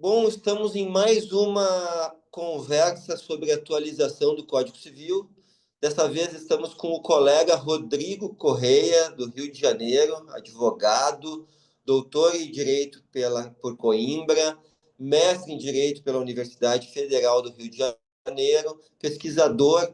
Bom, estamos em mais uma conversa sobre atualização do Código Civil. Dessa vez estamos com o colega Rodrigo Correia, do Rio de Janeiro, advogado, doutor em Direito por Coimbra, mestre em Direito pela Universidade Federal do Rio de Janeiro, pesquisador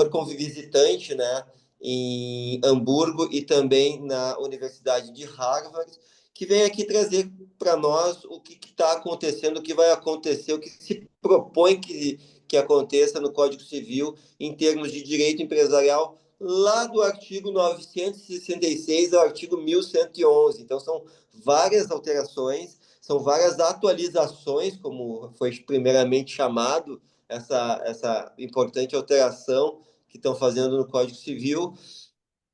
como visitante, né, em Hamburgo e também na Universidade de Harvard, que vem aqui trazer para nós o que está acontecendo, o que vai acontecer, o que se propõe que aconteça no Código Civil em termos de direito empresarial, lá do artigo 966 ao artigo 1111. Então, são várias alterações, são várias atualizações, como foi primeiramente chamado, essa importante alteração que estão fazendo no Código Civil.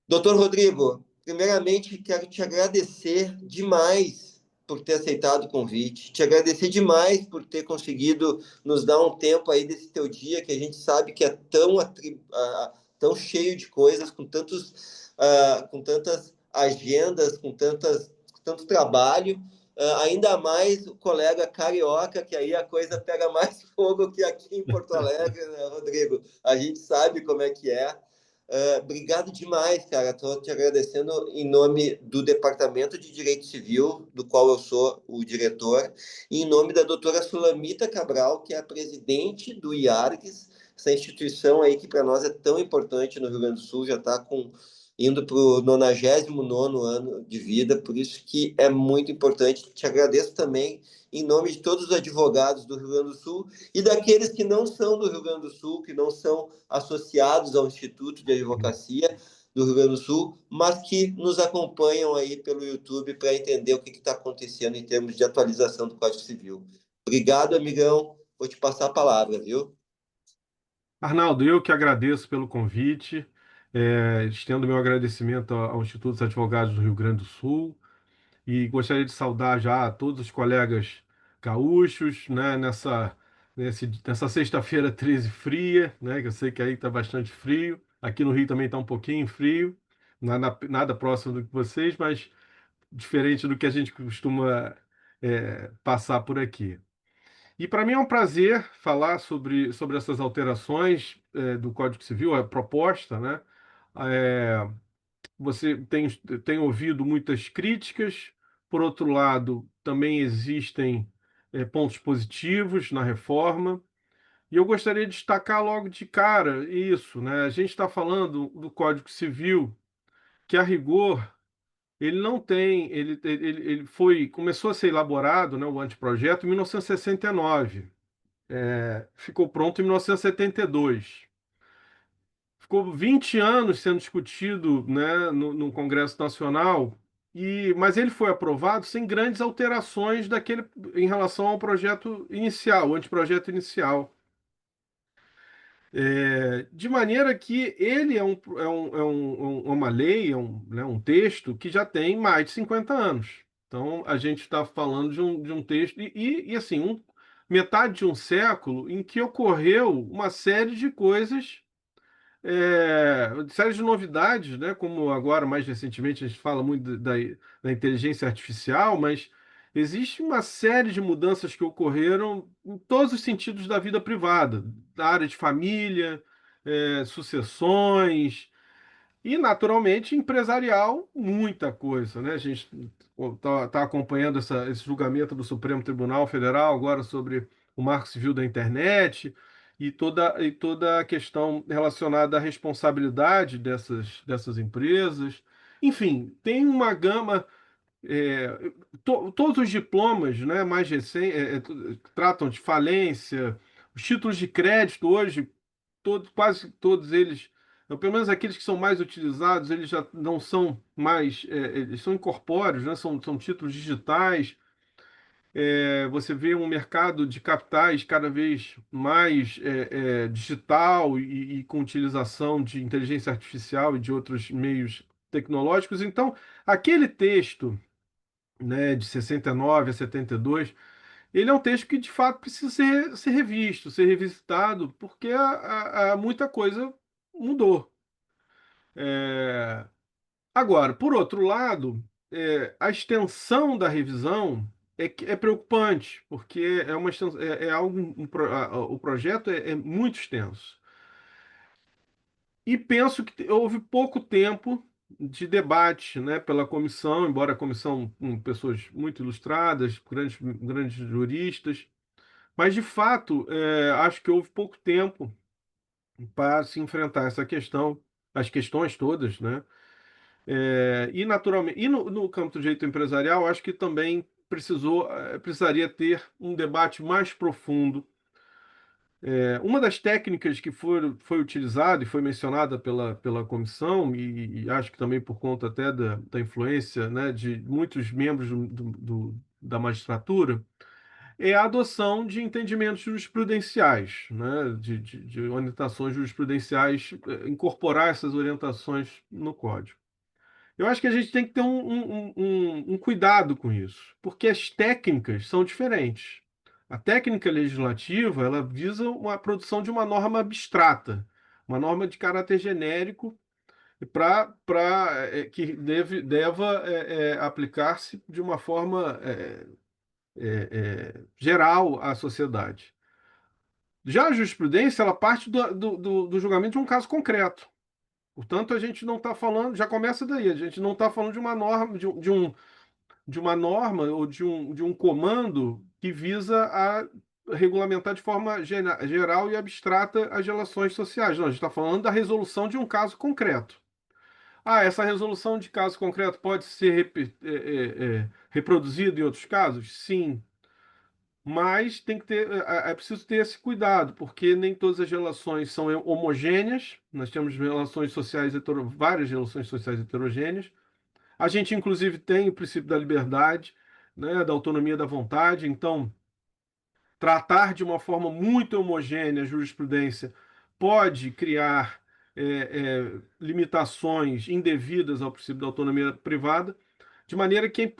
Doutor Rodrigo, primeiramente quero te agradecer demais por ter aceitado o convite, te agradecer demais por ter conseguido nos dar um tempo aí desse teu dia, que a gente sabe que é tão cheio de coisas, com tantas agendas, tanto trabalho, ainda mais o colega carioca, que aí a coisa pega mais fogo que aqui em Porto Alegre, né, Rodrigo? A gente sabe como é que é. Obrigado demais, cara. Estou te agradecendo em nome do Departamento de Direito Civil, do qual eu sou o diretor, e em nome da doutora Sulamita Cabral, que é a presidente do IARGS, essa instituição aí que para nós é tão importante no Rio Grande do Sul, já está indo para o 99º ano de vida, por isso que é muito importante. Te agradeço também em nome de todos os advogados do Rio Grande do Sul e daqueles que não são do Rio Grande do Sul, que não são associados ao Instituto de Advocacia do Rio Grande do Sul, mas que nos acompanham aí pelo YouTube para entender o que está acontecendo em termos de atualização do Código Civil. Obrigado, amigão. Vou te passar a palavra, viu? Arnaldo, eu que agradeço pelo convite, estendo meu agradecimento ao Instituto dos Advogados do Rio Grande do Sul e gostaria de saudar já todos os colegas gaúchos, né, nessa sexta-feira 13 fria, né, que eu sei que aí está bastante frio, aqui no Rio também está um pouquinho frio, nada próximo do que vocês, mas diferente do que a gente costuma passar por aqui. E para mim é um prazer falar sobre essas alterações do Código Civil, a proposta, né? É, você tem ouvido muitas críticas, por outro lado, também existem pontos positivos na reforma, e eu gostaria de destacar logo de cara isso, né? A gente está falando do Código Civil, que a rigor ele não tem, começou a ser elaborado, né, o anteprojeto em 1969. Ficou pronto em 1972. Ficou 20 anos sendo discutido, né, no Congresso Nacional, mas ele foi aprovado sem grandes alterações em relação ao projeto inicial, o anteprojeto inicial. De maneira que ele é uma lei, né, um texto que já tem mais de 50 anos. Então, a gente está falando de um texto, assim, metade de um século em que ocorreu uma série de coisas, série de novidades, né? Como agora, mais recentemente, a gente fala muito da inteligência artificial, mas existe uma série de mudanças que ocorreram em todos os sentidos da vida privada, da área de família, sucessões, e, naturalmente, empresarial, muita coisa, né? A gente está acompanhando esse julgamento do Supremo Tribunal Federal agora sobre o Marco Civil da Internet e toda a questão relacionada à responsabilidade dessas empresas. Enfim, tem uma gama. Todos os diplomas, né, mais recentes, tratam de falência, os títulos de crédito hoje, quase todos eles, ou pelo menos aqueles que são mais utilizados, eles já não são mais, eles são incorpóreos, né? São títulos digitais. Você vê um mercado de capitais cada vez mais digital e com utilização de inteligência artificial e de outros meios tecnológicos. Então, aquele texto, né, de 69 a 72, ele é um texto que de fato precisa ser revisto, ser revisitado, porque muita coisa mudou. É, Agora, por outro lado, a extensão da revisão. é preocupante, porque é algo, o projeto é muito extenso. E penso que houve pouco tempo de debate, né, pela comissão, embora a comissão com pessoas muito ilustradas, grandes juristas, mas de fato, acho que houve pouco tempo para se enfrentar essa questão, as questões todas, né? E naturalmente, e no campo do direito empresarial, acho que também precisaria ter um debate mais profundo. Uma das técnicas que foi utilizada e foi mencionada pela comissão, e acho que também por conta até da influência, né, de muitos membros da magistratura, é a adoção de entendimentos jurisprudenciais, né, de orientações jurisprudenciais, incorporar essas orientações no código. Eu acho que a gente tem que ter um cuidado com isso, porque as técnicas são diferentes. A técnica legislativa, ela visa a produção de uma norma abstrata, uma norma de caráter genérico para que deva aplicar-se de uma forma geral à sociedade. Já a jurisprudência, ela parte do julgamento de um caso concreto. Portanto, a gente não está falando, já começa daí, a gente não está falando de uma norma, de uma norma ou de um comando que visa a regulamentar de forma geral e abstrata as relações sociais. Não, a gente está falando da resolução de um caso concreto. Ah, essa resolução de caso concreto pode ser reproduzida em outros casos? Sim, mas tem que ter, é preciso ter esse cuidado, porque nem todas as relações são homogêneas. Nós temos relações sociais várias relações sociais heterogêneas. A gente, inclusive, tem o princípio da liberdade, né, da autonomia da vontade. Então, tratar de uma forma muito homogênea a jurisprudência pode criar limitações indevidas ao princípio da autonomia privada, de maneira que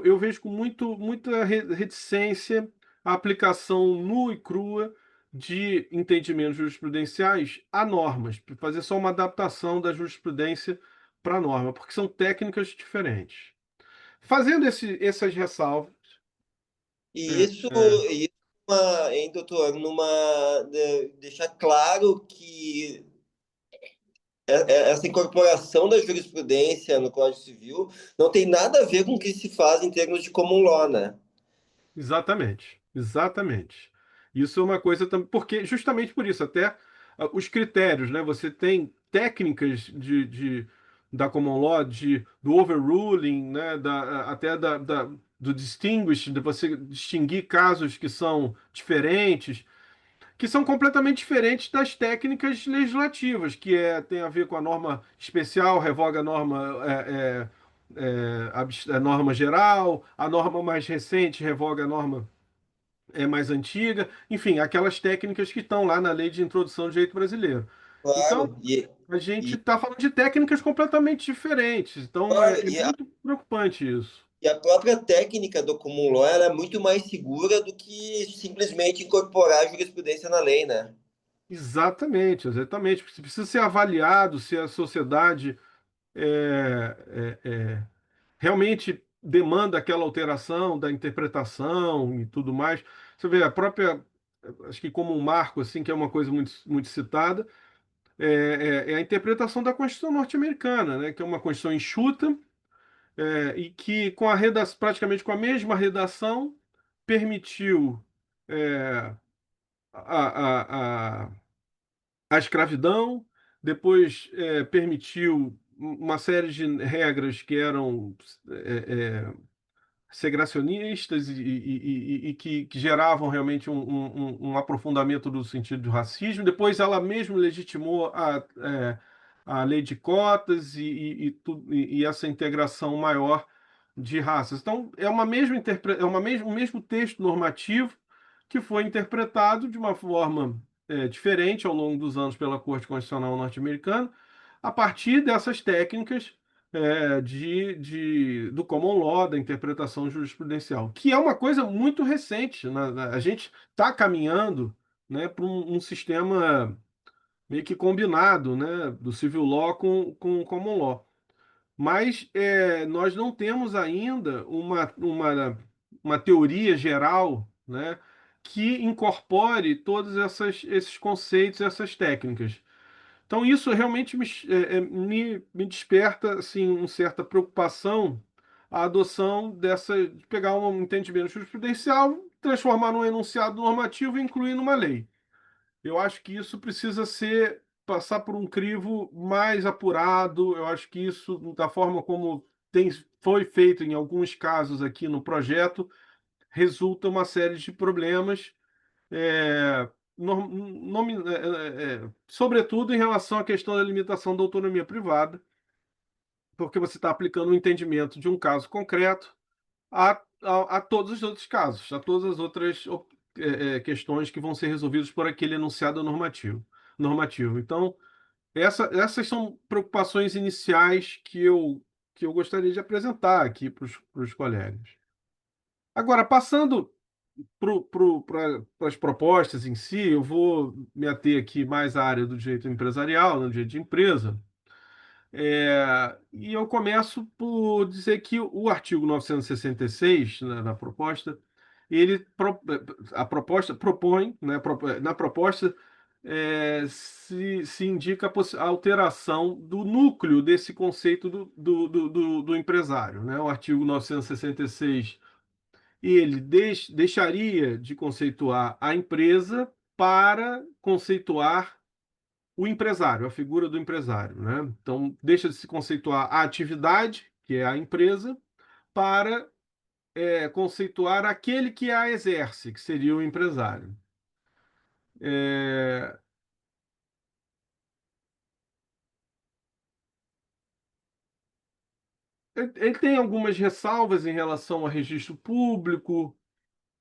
eu vejo com muita reticência a aplicação nua e crua de entendimentos jurisprudenciais a normas, fazer só uma adaptação da jurisprudência para a norma, porque são técnicas diferentes. Fazendo essas ressalvas, E é, isso, é, hein, doutor, deixar claro que essa incorporação da jurisprudência no Código Civil não tem nada a ver com o que se faz em termos de common law, né? exatamente, exatamente. Isso é uma coisa também, porque justamente por isso, até os critérios, né? Você tem técnicas da common law, do overruling, né? Até do distinguish, de você distinguir casos que são diferentes, que são completamente diferentes das técnicas legislativas, tem a ver com a norma especial, revoga a norma, a norma geral, a norma mais recente revoga a norma mais antiga, enfim, aquelas técnicas que estão lá na Lei de Introdução do Direito Brasileiro. Então, Claro, a gente e, está falando de técnicas completamente diferentes. Então, claro, é muito preocupante isso. e a própria técnica do common law ela é muito mais segura do que simplesmente incorporar a jurisprudência na lei, né? Exatamente, exatamente. Precisa ser avaliado se a sociedade realmente demanda aquela alteração da interpretação e tudo mais. Você vê a própria, acho que como um marco, assim, que é uma coisa muito, muito citada, é a interpretação da Constituição norte-americana, né, que é uma Constituição enxuta, e que praticamente com a mesma redação permitiu é, a, a, a escravidão, depois permitiu uma série de regras que eram segregacionistas e que geravam realmente um aprofundamento do sentido do racismo. Depois ela mesma legitimou a lei de cotas e essa integração maior de raças. Então, o mesmo texto normativo que foi interpretado de uma forma diferente ao longo dos anos pela Corte Constitucional norte-americana, a partir dessas técnicas do common law, da interpretação jurisprudencial, que é uma coisa muito recente, né? A gente está caminhando, né, para um sistema meio que combinado, né, do civil law com o common law. Mas nós não temos ainda uma teoria geral, né, que incorpore esses conceitos, essas técnicas. Então, isso realmente me desperta assim, uma certa preocupação a adoção de pegar um entendimento jurisprudencial, transformar num enunciado normativo e incluir numa lei. Eu acho que isso precisa passar por um crivo mais apurado. Eu acho que isso, da forma como foi feito em alguns casos aqui no projeto, resulta uma série de problemas, é, sobretudo em relação à questão da limitação da autonomia privada, porque você está aplicando o entendimento de um caso concreto a todos os outros casos, a todas as outras questões que vão ser resolvidas por aquele enunciado normativo. Então, essas são preocupações iniciais que eu gostaria de apresentar aqui para os colegas. Agora, passando para as propostas em si, eu vou me ater aqui mais à área do direito empresarial, no direito de empresa. E eu começo por dizer que o artigo 966, né, na proposta, ele, a proposta propõe, né, na proposta, se indica a alteração do núcleo desse conceito do empresário, né? O artigo 966 ele deixaria de conceituar a empresa para conceituar o empresário, a figura do empresário, né? Então, deixa de se conceituar a atividade, que é a empresa, para conceituar aquele que a exerce, que seria o empresário. É, ele tem algumas ressalvas em relação ao registro público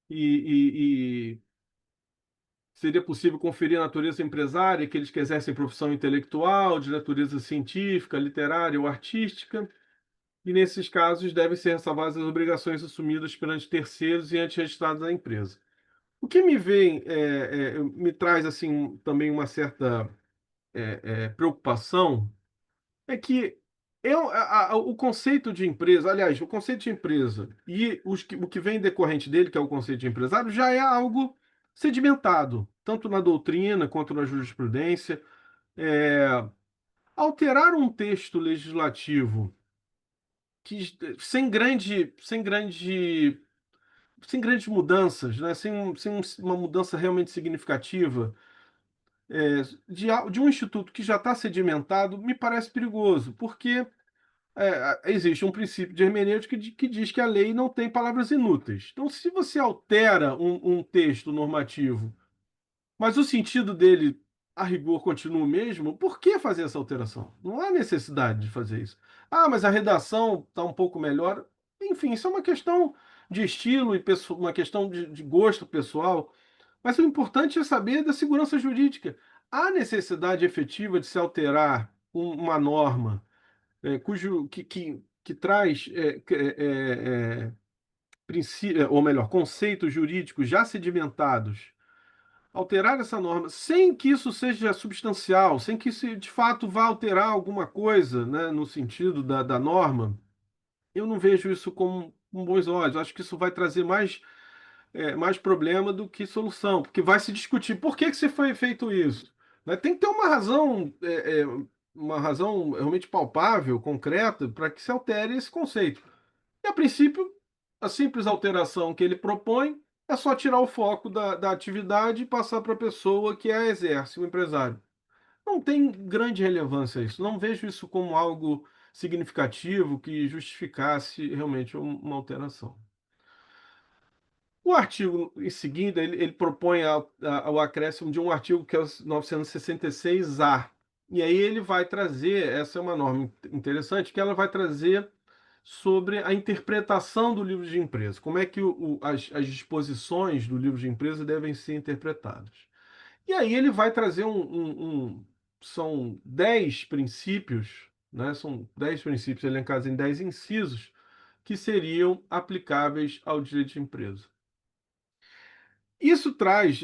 e seria possível conferir a natureza empresária, aqueles que exercem profissão intelectual, de natureza científica, literária ou artística, e nesses casos devem ser ressalvadas as obrigações assumidas perante terceiros e ante registrados da empresa. O que me traz assim também uma certa preocupação é que o conceito de empresa, aliás, o conceito de empresa e o que vem decorrente dele, que é o conceito de empresário, já é algo sedimentado, tanto na doutrina quanto na jurisprudência. É, alterar um texto legislativo sem grandes mudanças, né? Sem uma mudança realmente significativa, de um instituto que já está sedimentado, me parece perigoso, porque existe um princípio de hermenêutica que diz que a lei não tem palavras inúteis. Então, se você altera um texto normativo, mas o sentido dele, a rigor, continua o mesmo, por que fazer essa alteração? Não há necessidade de fazer isso. Ah, mas a redação está um pouco melhor. Enfim, isso é uma questão de estilo e uma questão de gosto pessoal. Mas o importante é saber da segurança jurídica. Há necessidade efetiva de se alterar uma norma que traz ou melhor, conceitos jurídicos já sedimentados, alterar essa norma sem que isso seja substancial, sem que isso de fato vá alterar alguma coisa, né, no sentido da norma, eu não vejo isso com bons olhos. Acho que isso vai trazer mais problema do que solução, porque vai se discutir por que se foi feito isso. Né? Tem que ter uma razão realmente palpável, concreta, para que se altere esse conceito. E, a princípio, a simples alteração que ele propõe é só tirar o foco da atividade e passar para a pessoa que a exerce, o empresário. Não tem grande relevância isso. Não vejo isso como algo significativo que justificasse realmente uma alteração. O artigo em seguida, ele propõe o acréscimo de um artigo que é o 966-A. E aí ele vai trazer, essa é uma norma interessante, que ela vai trazer sobre a interpretação do livro de empresa. Como é que as disposições do livro de empresa devem ser interpretadas. E aí ele vai trazer são 10 princípios, né? São 10 princípios elencados em 10 incisos que seriam aplicáveis ao direito de empresa. Isso traz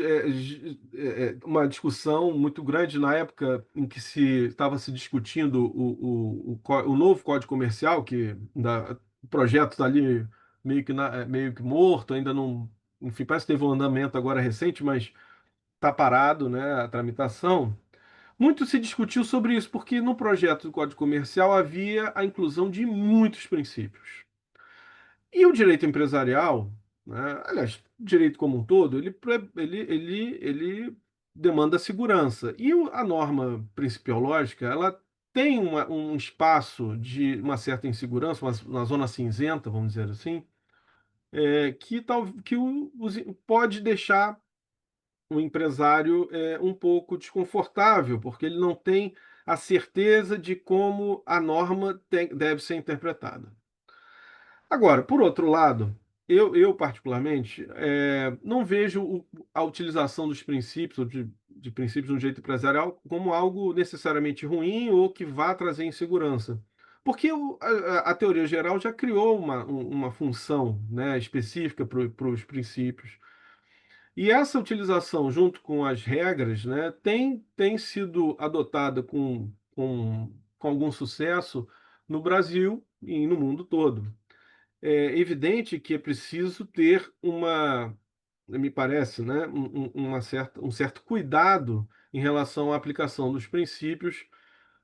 uma discussão muito grande na época em que se estava se discutindo o novo Código Comercial, o projeto está ali meio que morto, ainda não, enfim, parece que teve um andamento agora recente, mas está parado, né, a tramitação. Muito se discutiu sobre isso, porque no projeto do Código Comercial havia a inclusão de muitos princípios. E o direito empresarial, né, aliás, o direito como um todo, ele demanda segurança. E a norma principiológica, ela tem um espaço de uma certa insegurança, uma zona cinzenta, vamos dizer assim, que pode deixar o empresário um pouco desconfortável, porque ele não tem a certeza de como a norma deve ser interpretada. Agora, por outro lado, eu particularmente não vejo a utilização dos princípios, ou de princípios no direito empresarial, como algo necessariamente ruim ou que vá trazer insegurança. Porque a teoria geral já criou uma função, né, específica para os princípios. E essa utilização, junto com as regras, né, tem sido adotada com algum sucesso no Brasil e no mundo todo. É evidente que é preciso ter me parece, né, um certo cuidado em relação à aplicação dos princípios,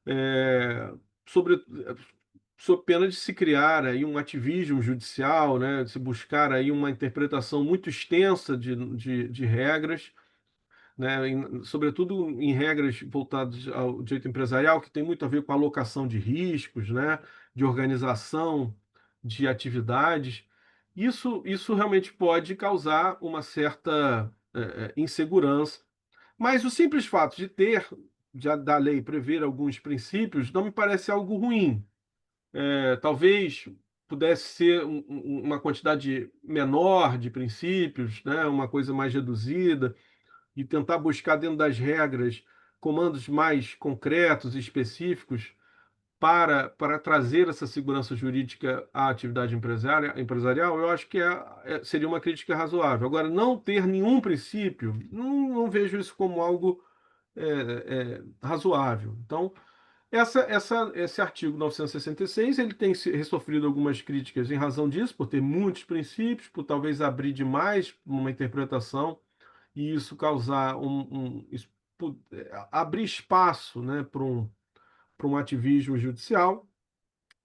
é, sobre, sob pena de se criar aí um ativismo judicial, né, de se buscar aí uma interpretação muito extensa de regras, né, sobretudo em regras voltadas ao direito empresarial, que tem muito a ver com a alocação de riscos, né, de organização de atividades. Isso realmente pode causar uma certa insegurança. Mas o simples fato de ter, já da lei prever alguns princípios, não me parece algo ruim. Talvez pudesse ser uma quantidade menor de princípios, né, uma coisa mais reduzida e tentar buscar dentro das regras comandos mais concretos e específicos para trazer essa segurança jurídica à atividade empresarial, eu acho que seria uma crítica razoável. Agora, não ter nenhum princípio, não vejo isso como algo razoável. Então, esse artigo 966 ele tem sofrido algumas críticas em razão disso, por ter muitos princípios, por talvez abrir demais uma interpretação e isso causar abrir espaço, né, para um ativismo judicial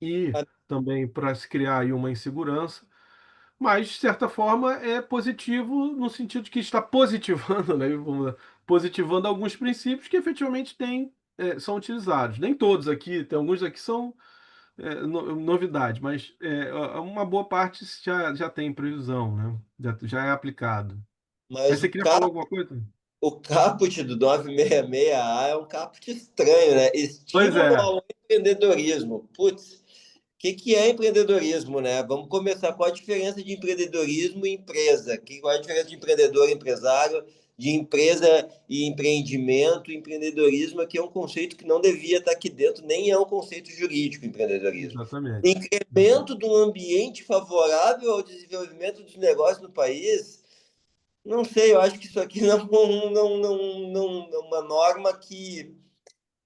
e também para se criar aí uma insegurança, mas de certa forma é positivo no sentido de que está positivando, né, positivando alguns princípios que efetivamente são utilizados. Nem todos aqui, tem alguns aqui são novidade, mas uma boa parte já tem previsão, né? Já é aplicado. Mas Mas você queria falar alguma coisa? o caput do 966A é um caput estranho, né? Pois Estímulo é, ao empreendedorismo. Putz, o que é empreendedorismo, né? Vamos começar. Qual a diferença de empreendedorismo e empresa? Qual a diferença de empreendedor e empresário, de empresa e empreendimento? Empreendedorismo aqui é um conceito que não devia estar aqui dentro, nem é um conceito jurídico, empreendedorismo. exatamente. Incremento de um ambiente favorável ao desenvolvimento dos negócios no país. Não sei, eu acho que isso aqui não é uma norma que.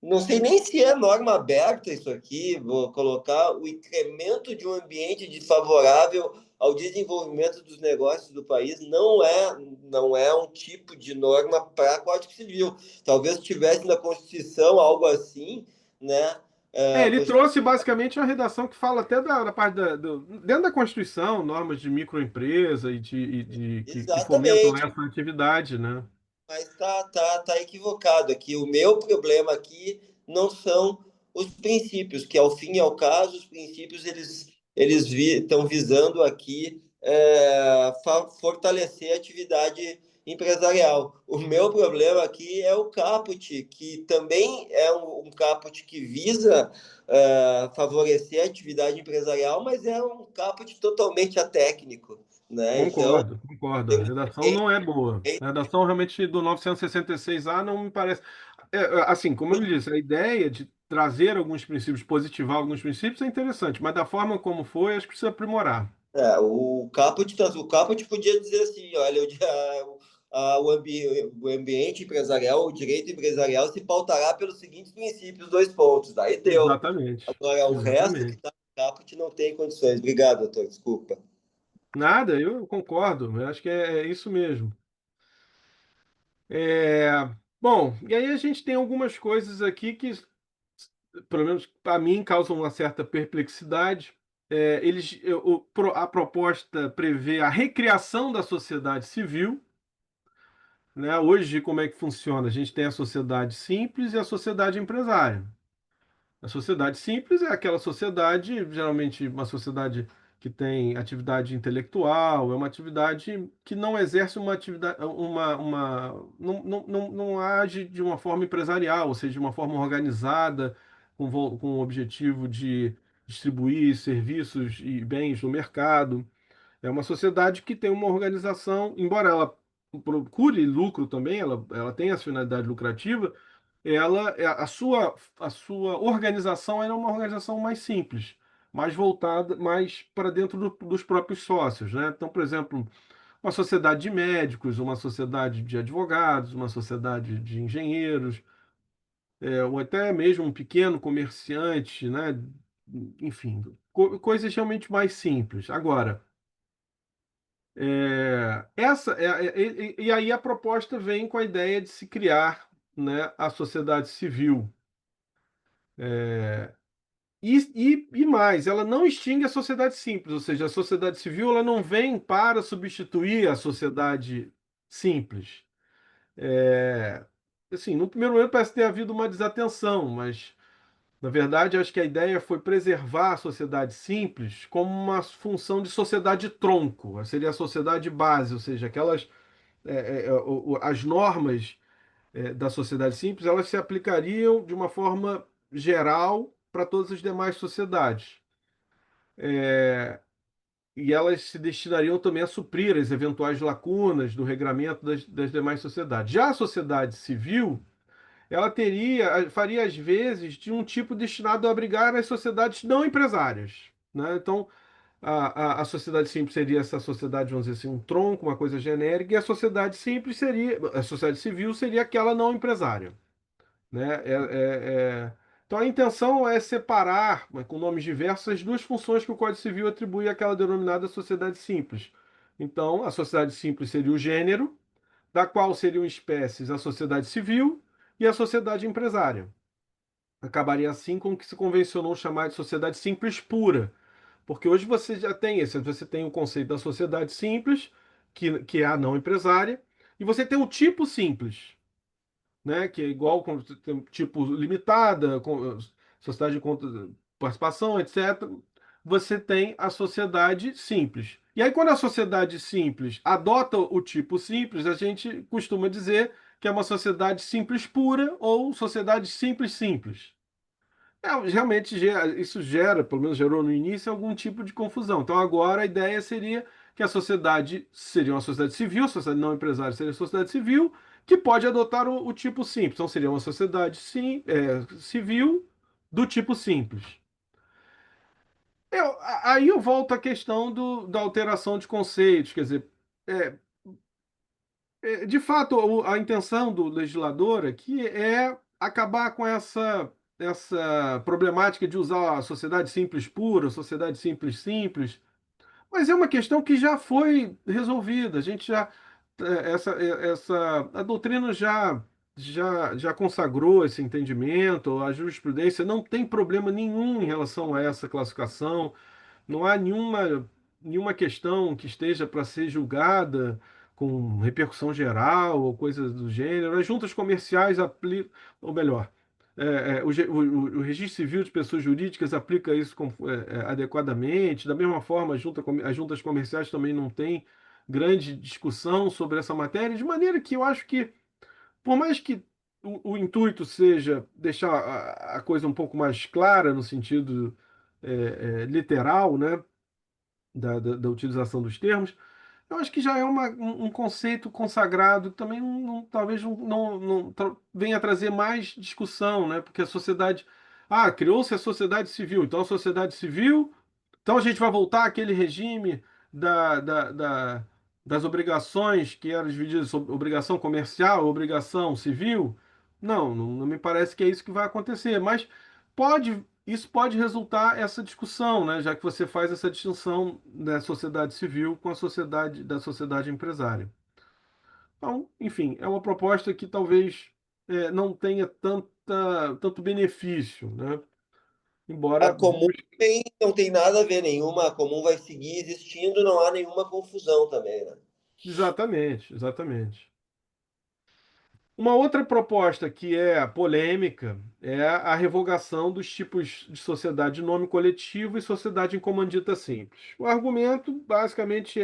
Não sei nem se é norma aberta isso aqui, vou colocar o incremento de um ambiente desfavorável ao desenvolvimento dos negócios do país não é um tipo de norma para Código Civil. Talvez tivesse na Constituição algo assim, né? Ele trouxe basicamente uma redação que fala até da parte dentro da Constituição, normas de microempresa que fomentam Exatamente. essa atividade, né? Mas tá equivocado aqui. O meu problema aqui não são os princípios, que ao fim e ao caso, os princípios eles estão visando aqui fortalecer a atividade empresarial. O meu problema aqui é o caput, que também é um caput que visa favorecer a atividade empresarial, mas é um caput totalmente atécnico, né? Então, Concordo, concordo. A tem, redação tem, não é boa. A redação realmente do 966A não me parece. Assim, como eu lhe disse, a ideia de trazer alguns princípios, positivar alguns princípios é interessante, mas da forma como foi, acho que precisa aprimorar. o Caput podia dizer assim, olha, o ambiente empresarial, o direito empresarial se pautará pelos seguintes princípios, dois pontos. Daí deu. Exatamente. Agora, o resto que Exatamente. está no Caput não tem condições. Obrigado, doutor. Desculpa. Nada, eu concordo, eu acho que é isso mesmo. É, bom, e aí a gente tem algumas coisas aqui que, pelo menos para mim, causam uma certa perplexidade. A proposta prevê a recriação da sociedade civil, né? Hoje, como é que funciona? A gente tem a sociedade simples e a sociedade empresária. A sociedade simples é aquela sociedade, geralmente uma sociedade que tem atividade intelectual, é uma atividade que não exerce uma atividade, não age de uma forma empresarial, ou seja, de uma forma organizada, com o objetivo de distribuir serviços e bens no mercado. É uma sociedade que tem uma organização, embora ela procure lucro também, ela tem essa finalidade lucrativa, a sua organização era uma organização mais simples, mais voltada, mais para dentro dos próprios sócios, né? Então, por exemplo, uma sociedade de médicos, uma sociedade de advogados, uma sociedade de engenheiros, ou até mesmo um pequeno comerciante, né? Enfim, coisas realmente mais simples. Agora, e aí a proposta vem com a ideia de se criar, né, a sociedade civil. E mais, ela não extingue a sociedade simples, ou seja, a sociedade civil ela não vem para substituir a sociedade simples. É, assim, no primeiro momento parece ter havido uma desatenção, mas na verdade acho que a ideia foi preservar a sociedade simples como uma função de sociedade tronco, seria a sociedade base, ou seja, as normas da sociedade simples elas se aplicariam de uma forma geral para todas as demais sociedades. E elas se destinariam também a suprir as eventuais lacunas do regramento das demais sociedades. Já a sociedade civil, ela faria às vezes de um tipo destinado a abrigar as sociedades não empresárias, né? Então, a sociedade simples seria essa sociedade, vamos dizer assim, um tronco, uma coisa genérica, e a sociedade civil seria aquela não empresária, né? Então a intenção é separar, mas com nomes diversos, as duas funções que o Código Civil atribui àquela denominada sociedade simples. Então, a sociedade simples seria o gênero, da qual seriam espécies a sociedade civil e a sociedade empresária. Acabaria assim com o que se convencionou chamar de sociedade simples pura, porque hoje você tem o conceito da sociedade simples, que é a não empresária, e você tem o tipo simples, né, que é igual com tem tipo limitada, com sociedade de participação, etc. Você tem a sociedade simples. E aí, quando a sociedade simples adota o tipo simples, a gente costuma dizer que é uma sociedade simples pura ou sociedade simples simples. Realmente isso gera, pelo menos gerou no início, algum tipo de confusão. Então agora a ideia seria que a sociedade seria uma sociedade civil, a sociedade não empresária seria a sociedade civil, que pode adotar o tipo simples. Então seria uma sociedade civil do tipo simples. Aí eu volto à questão da alteração de conceitos, quer dizer, é, de fato, a intenção do legislador aqui é acabar com essa problemática de usar a sociedade simples pura, sociedade simples simples, mas é uma questão que já foi resolvida. A gente já a doutrina já consagrou esse entendimento, a jurisprudência não tem problema nenhum em relação a essa classificação. Não há nenhuma questão que esteja para ser julgada com repercussão geral ou coisas do gênero. As juntas comerciais aplicam, ou melhor, o registro civil de pessoas jurídicas aplica isso adequadamente. Da mesma forma, as juntas comerciais também não têm grande discussão sobre essa matéria, de maneira que eu acho que, por mais que o intuito seja deixar a coisa um pouco mais clara no sentido literal, né? Da utilização dos termos, eu acho que já é um conceito consagrado, que também talvez venha a trazer mais discussão, né? Porque a sociedade. Ah, criou-se a sociedade civil, então a sociedade civil. Então a gente vai voltar àquele regime das obrigações que eram divididas sobre obrigação comercial, obrigação civil. Não me parece que é isso que vai acontecer, mas pode isso pode resultar essa discussão, né? Já que você faz essa distinção da sociedade civil com a sociedade da sociedade empresária. Então, enfim, é uma proposta que talvez não tenha tanto benefício, né? A Embora comum busque. não tem nada a ver nenhuma, a comum vai seguir existindo, não há nenhuma confusão também, né? Exatamente, exatamente. Uma outra proposta que é polêmica é a revogação dos tipos de sociedade de nome coletivo e sociedade em comandita simples. O argumento basicamente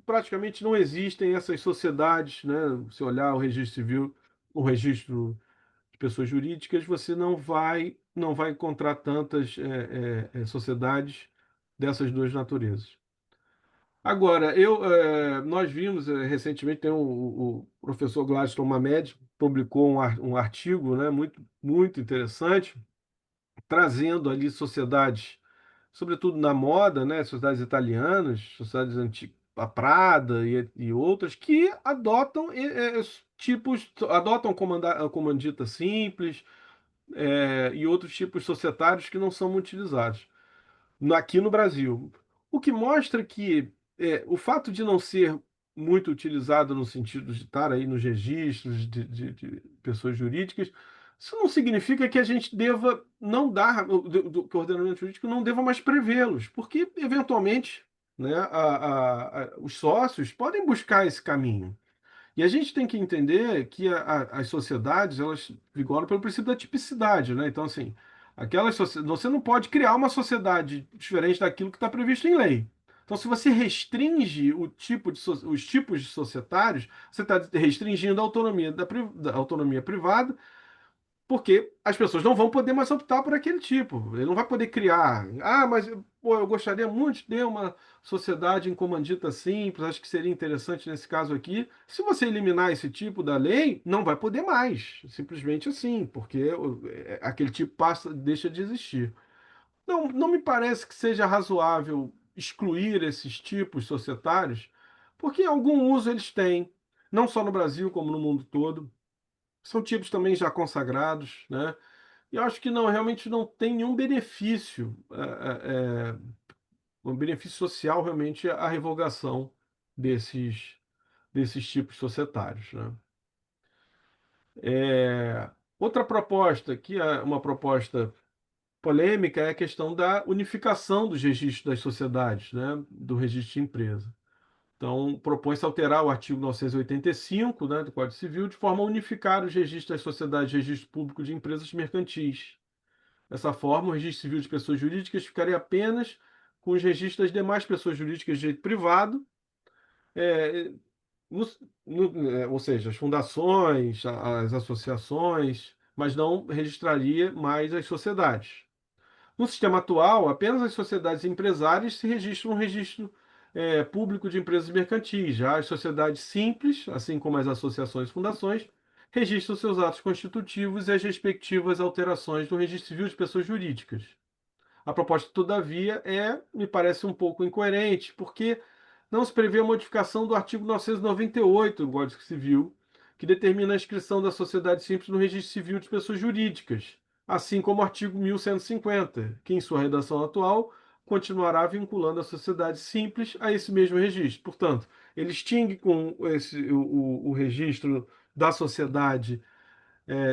praticamente não existem essas sociedades, né? Se olhar o registro civil, o registro de pessoas jurídicas, você não vai encontrar tantas sociedades dessas duas naturezas. Agora, nós vimos recentemente, tem o professor Gladstone Mamed publicou um artigo, né, muito, muito interessante, trazendo ali sociedades, sobretudo na moda, né, sociedades italianas, sociedades antigas, a Prada e outras, que adotam tipos, adotam a comandita simples, e outros tipos societários que não são muito utilizados aqui no Brasil. O que mostra que o fato de não ser muito utilizado no sentido de estar aí nos registros de pessoas jurídicas, isso não significa que a gente deva não dar, que o ordenamento jurídico não deva mais prevê-los, porque, eventualmente, né, os sócios podem buscar esse caminho. E a gente tem que entender que as sociedades, elas vigoram pelo princípio da tipicidade, né? Então, assim, você não pode criar uma sociedade diferente daquilo que está previsto em lei. Então, se você restringe os tipos de societários, você está restringindo a autonomia da autonomia privada, porque as pessoas não vão poder mais optar por aquele tipo. Ele não vai poder criar. Ah, mas pô, eu gostaria muito de ter uma sociedade em comandita simples, acho que seria interessante nesse caso aqui. Se você eliminar esse tipo da lei, não vai poder mais. Simplesmente assim, porque aquele tipo deixa de existir. Não, não me parece que seja razoável excluir esses tipos societários, porque algum uso eles têm, não só no Brasil, como no mundo todo. São tipos também já consagrados, né? E eu acho que não, realmente não tem nenhum benefício, um benefício social realmente a revogação desses, desses tipos societários, né? É, outra proposta, que é uma proposta polêmica, é a questão da unificação dos registros das sociedades, né? Do registro de empresa. Então, propõe-se alterar o artigo 985, né, do Código Civil, de forma a unificar os registros das sociedades de registro público de empresas mercantis. Dessa forma, o registro civil de pessoas jurídicas ficaria apenas com os registros das demais pessoas jurídicas de direito privado, é, no- ou seja, as fundações, as associações, mas não registraria mais as sociedades. No sistema atual, apenas as sociedades empresárias se registram no registro público de empresas mercantis. Já as sociedades simples, assim como as associações e fundações, registram seus atos constitutivos e as respectivas alterações no registro civil de pessoas jurídicas. A proposta, todavia, me parece um pouco incoerente, porque não se prevê a modificação do artigo 998 do Código Civil, que determina a inscrição da sociedade simples no registro civil de pessoas jurídicas, assim como o artigo 1150, que, em sua redação atual, continuará vinculando a sociedade simples a esse mesmo registro. Portanto, ele extingue com o registro da sociedade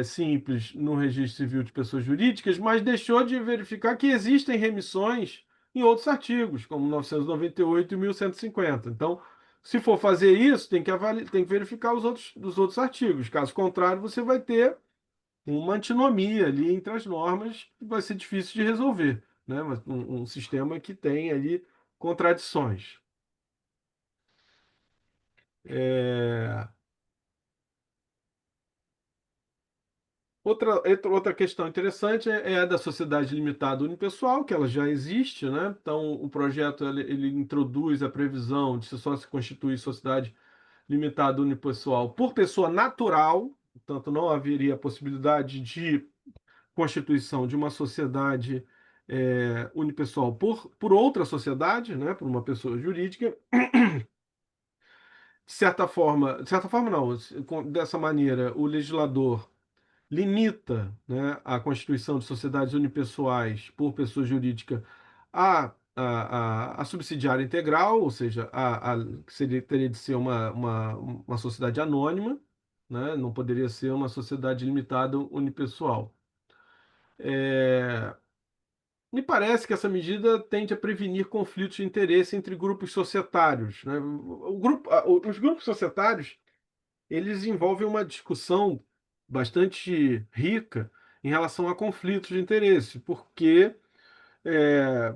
simples no registro civil de pessoas jurídicas, mas deixou de verificar que existem remissões em outros artigos, como 998 e 1150. Então, se for fazer isso, tem que verificar os outros artigos. Caso contrário, você vai ter uma antinomia ali entre as normas que vai ser difícil de resolver, né? Um sistema que tem ali contradições. É, outra questão interessante é a da sociedade limitada unipessoal, que ela já existe, né? Então, o projeto ele introduz a previsão de só se constituir sociedade limitada unipessoal por pessoa natural, portanto, não haveria possibilidade de constituição de uma sociedade unipessoal por outra sociedade, né? Por uma pessoa jurídica. De certa forma não, dessa maneira, o legislador limita, né, a constituição de sociedades unipessoais por pessoa jurídica a subsidiária integral, ou seja, que seria, teria de ser uma sociedade anônima, né, não poderia ser uma sociedade limitada unipessoal. É, Me parece que essa medida tende a prevenir conflitos de interesse entre grupos societários, né? Os grupos societários, eles envolvem uma discussão bastante rica em relação a conflitos de interesse, porque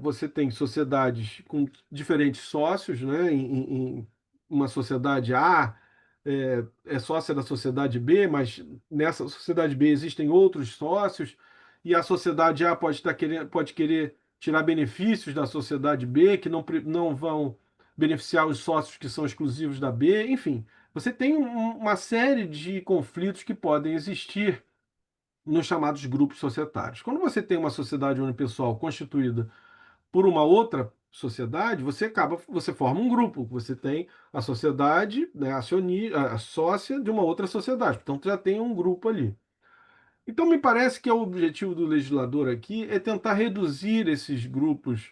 você tem sociedades com diferentes sócios, né? Em uma sociedade A é sócia da sociedade B, mas nessa sociedade B existem outros sócios, e a sociedade A pode querer tirar benefícios da sociedade B, que não vão beneficiar os sócios que são exclusivos da B. Enfim, você tem uma série de conflitos que podem existir nos chamados grupos societários. Quando você tem uma sociedade unipessoal constituída por uma outra sociedade, você forma um grupo. Você tem a sociedade, né, a sócia de uma outra sociedade. Então, já tem um grupo ali. Então, me parece que o objetivo do legislador aqui é tentar reduzir esses grupos,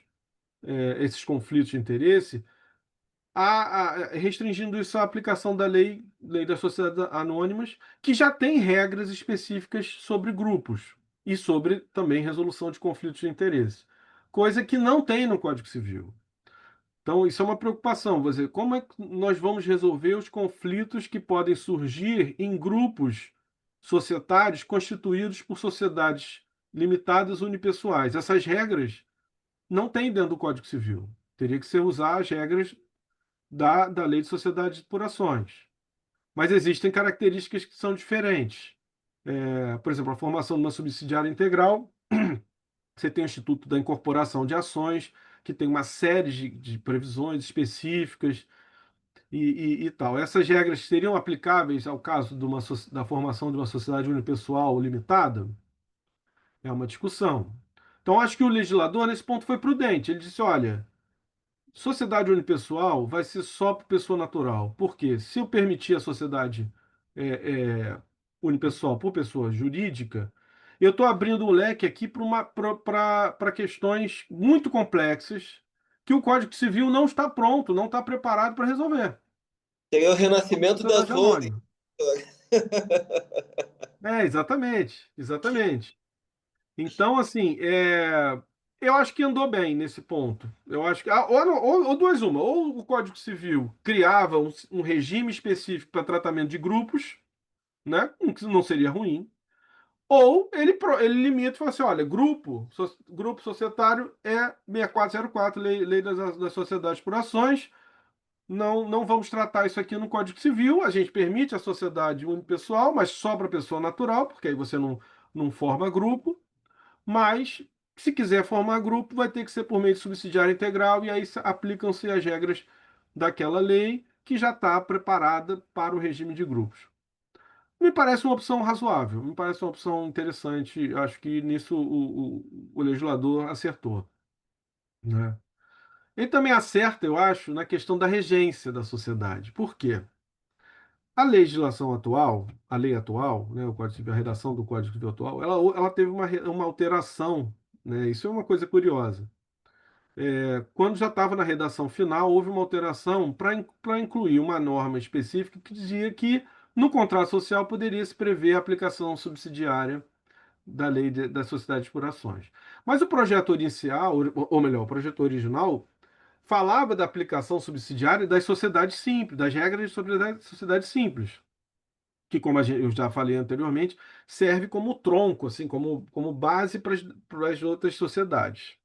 esses conflitos de interesse, restringindo isso à aplicação da lei das sociedades anônimas, que já tem regras específicas sobre grupos e sobre também resolução de conflitos de interesse, coisa que não tem no Código Civil. Então, isso é uma preocupação. Você, como é que nós vamos resolver os conflitos que podem surgir em grupos societários constituídos por sociedades limitadas unipessoais? Essas regras não tem dentro do Código Civil. Teria que ser usar as regras da Lei de Sociedades por Ações. Mas existem características que são diferentes. Por exemplo, a formação de uma subsidiária integral, você tem o Instituto da Incorporação de Ações, que tem uma série de previsões específicas e tal. Essas regras seriam aplicáveis ao caso da formação de uma sociedade unipessoal limitada? É uma discussão. Então, acho que o legislador, nesse ponto, foi prudente. Ele disse: olha, sociedade unipessoal vai ser só para pessoa natural. Por quê? Se eu permitir a sociedade unipessoal por pessoa jurídica, eu estou abrindo o leque aqui para questões muito complexas que o Código Civil não está pronto, não está preparado para resolver. Seria o Como renascimento das sociedade holdings. anônima. Exatamente, exatamente. Então, assim, eu acho que andou bem nesse ponto. Eu acho que. Ou duas uma. Ou o Código Civil criava um regime específico para tratamento de grupos, né? Que não seria ruim. Ou ele limita e fala assim: olha, grupo societário é 6404, lei das sociedades por ações. Não vamos tratar isso aqui no Código Civil. A gente permite a sociedade unipessoal, mas só para pessoa natural, porque aí você não forma grupo. Mas, se quiser formar grupo, vai ter que ser por meio de subsidiária integral, e aí aplicam-se as regras daquela lei que já está preparada para o regime de grupos. Me parece uma opção razoável, me parece uma opção interessante. Acho que nisso o legislador acertou, né? Ele também acerta, eu acho, na questão da regência da sociedade. Por quê? A legislação atual, a lei atual, né, o Código Civil, a redação do Código Civil atual, ela teve uma alteração, né? Isso é uma coisa curiosa. Quando já estava na redação final, houve uma alteração para incluir uma norma específica que dizia que no contrato social poderia se prever a aplicação subsidiária da lei das sociedades por ações. Mas o projeto inicial, ou melhor, o projeto original, falava da aplicação subsidiária das sociedades simples, das regras de sociedade simples, que, como eu já falei anteriormente, serve como tronco, assim, como base para as outras sociedades.